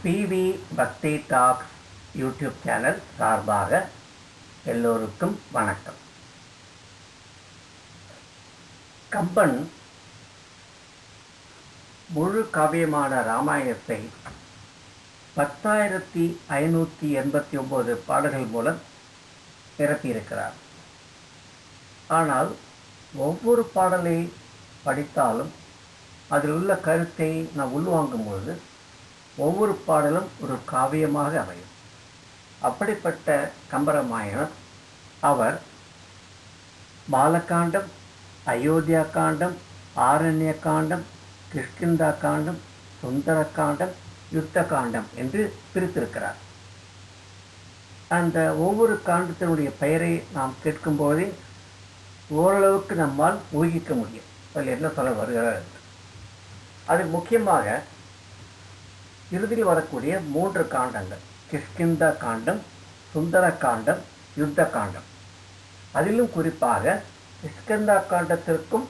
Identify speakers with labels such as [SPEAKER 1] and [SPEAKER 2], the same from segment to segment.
[SPEAKER 1] PV பக்தி tax YouTube channel சார்பாக எல்லோருக்கும் வணக்கம். கம்பன் முழு காவியமான ராமாயணத்தை 10,589 பாடல்கள் மூலம் நிரப்பியிருக்கிறார். ஆனால் ஒவ்வொரு பாடலை படித்தாலும் அதில் உள்ள கருத்தை நாம் உள்வாங்கும்போது ஒவ்வொரு பாடலும் ஒரு காவியமாக அமையும். அப்படிப்பட்ட கம்பராமாயணம் அவர் பாலகாண்டம், அயோத்தியா காண்டம், ஆரண்ய காண்டம், கிஷ்கிந்தா காண்டம், சுந்தர காண்டம், யுத்த காண்டம் என்று பிரித்திருக்கிறார். அந்த ஒவ்வொரு காண்டத்தினுடைய பெயரை நாம் கேட்கும்போதே ஓரளவுக்கு நம்மால் ஊகிக்க முடியும் அதில் என்ன சொல்ல வருகிறார். அதில் முக்கியமாக இறுதியில் வரக்கூடிய 3 காண்டங்கள், கிஷ்கிந்தா காண்டம், சுந்தர காண்டம், யுத்த காண்டம். அதிலும் குறிப்பாக கிஷ்கிந்தா காண்டத்திற்கும்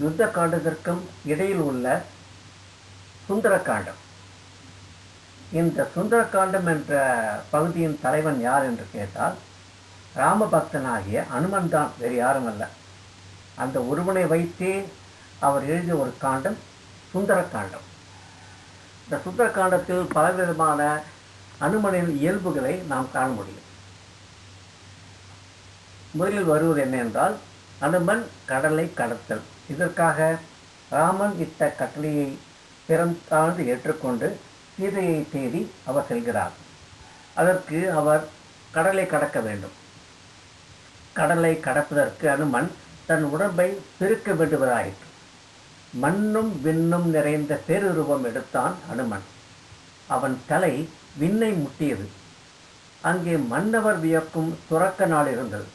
[SPEAKER 1] யுத்த காண்டத்திற்கும் இடையில் உள்ள சுந்தர காண்டம். இந்த சுந்தர காண்டம் என்ற பகுதியின் தலைவன் யார் என்று கேட்டால் ராமபக்தனாகிய அனுமன் தான், வேறு யாரும் அல்ல. அந்த ஒருவனை வைத்தே அவர் எழுதிய ஒரு காண்டம் சுந்தர காண்டம். இந்த சுந்தர காண்டத்தில் பலவிதமான அனுமனின் இயல்புகளை நாம் காண முடியும். முதலில் வருவது என்ன என்றால், அனுமன் கடலை கடத்தல். இதற்காக ராமன் இட்ட கட்டளையை பிறந்தாழ்ந்து ஏற்றுக்கொண்டு சீதையை தேடி அவர் செல்கிறார். அதற்கு அவர் கடலை கடக்க வேண்டும். கடலை கடப்பதற்கு அனுமன் தன் உடம்பை பெருக்க வேண்டுவதாயிற்று. மண்ணும் விண்ணும் நிறைந்த பேருருவம் எடுத்தான் அனுமன். அவன் தலை விண்ணை முட்டியது. அங்கே மன்னவர் வியக்கும் துறக்க நாள் இருந்தது.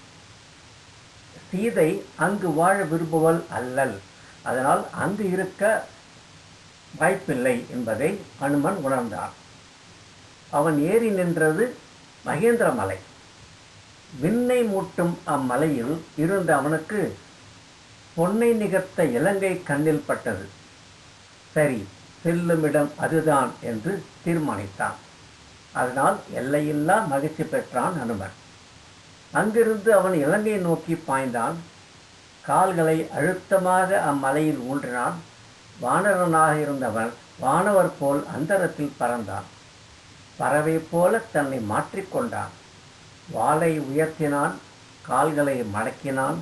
[SPEAKER 1] சீதை அங்கு வாழ விரும்புவல் அல்லல், அதனால் அங்கு இருக்க வாய்ப்பில்லை என்பதை அனுமன் உணர்ந்தான். அவன் ஏறி நின்றது மகேந்திர மலை. விண்ணை மூட்டும் அம்மலையில் இருந்த அவனுக்கு பொன்னை நிகர்த்த இலங்கை கண்ணில் பட்டது. சரி, செல்லுமிடம் அதுதான் என்று தீர்மானித்தான். அதனால் எல்லையில்லா மகிழ்ச்சி பெற்றான் அனுமன். அங்கிருந்து அவன் இலங்கையை நோக்கி பாய்ந்தான். கால்களை அழுத்தமாக அம்மலையில் ஊன்றினான். வானரனாக இருந்தவன் வானவர் போல் அந்தரத்தில் பறந்தான். பறவை போல தன்னை மாற்றிக்கொண்டான். வாளை உயர்த்தினான், கால்களை மடக்கினான்,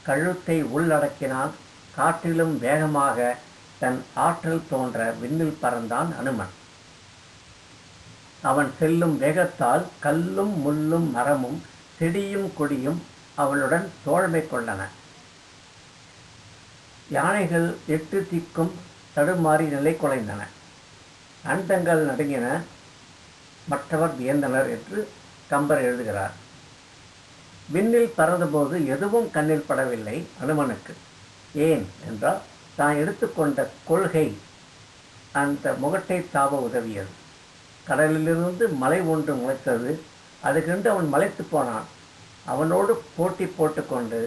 [SPEAKER 1] கழுத்தை உள்ளடக்கினான். காற்றிலும் வேகமாக தன் ஆற்றல் தோன்ற விண்ணில் பறந்தான் அனுமன். அவன் செல்லும் வேகத்தால் கல்லும் முள்ளும் மரமும் செடியும் கொடியும் அவளுடன் தோழமை கொண்டன. யானைகள் 8 திக்கும் தடுமாறி நிலை குலைந்தன. அண்டங்கள் நடுங்கின, மற்றவர் வியந்தனர் என்று கம்பர் எழுதுகிறார். விண்ணில் பறந்தபோது எதுவும் கண்ணில் படவில்லை அனுமனுக்கு. ஏன் என்றால், தான் எடுத்துக்கொண்ட கொள்கை அந்த முகட்டை தாவ உதவியது. கடலிலிருந்து மலை ஒன்று முளைத்தது. அது கண்டு அவன் மலைத்து போனான். அவனோடு போட்டி போட்டுக்கொண்டு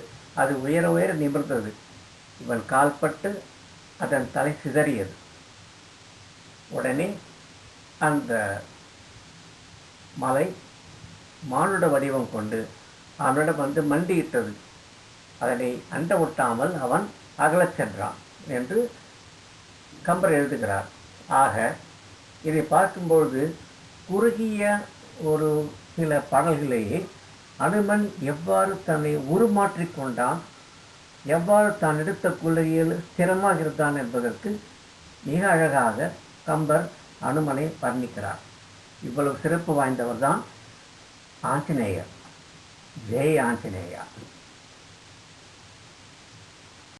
[SPEAKER 1] அது உயர உயர நிமிர்ந்தது. இவன் கால்பட்டு அதன் தலை சிதறியது. உடனே அந்த மலை மானுட வடிவம் கொண்டு அவனிடம் வந்து மண்டியிட்டது. அதனை அண்ட ஒட்டாமல் அவன் அகலச் சென்றான் என்று கம்பர் எழுதுகிறார். ஆக இதை பார்க்கும்பொழுது குறுகிய ஒரு சில பாடல்களையே அனுமன் எவ்வாறு தன்னை உருமாற்றிக் கொண்டான், எவ்வாறு தான் எடுத்த கொள்கையில் ஸ்திரமாக இருந்தான் என்பதற்கு மிக அழகாக கம்பர் அனுமனை வர்ணிக்கிறார். இவ்வளவு சிறப்பு வாய்ந்தவர் தான் ஆஞ்சநேயர். ஜெய் ஆஞ்சநேயா.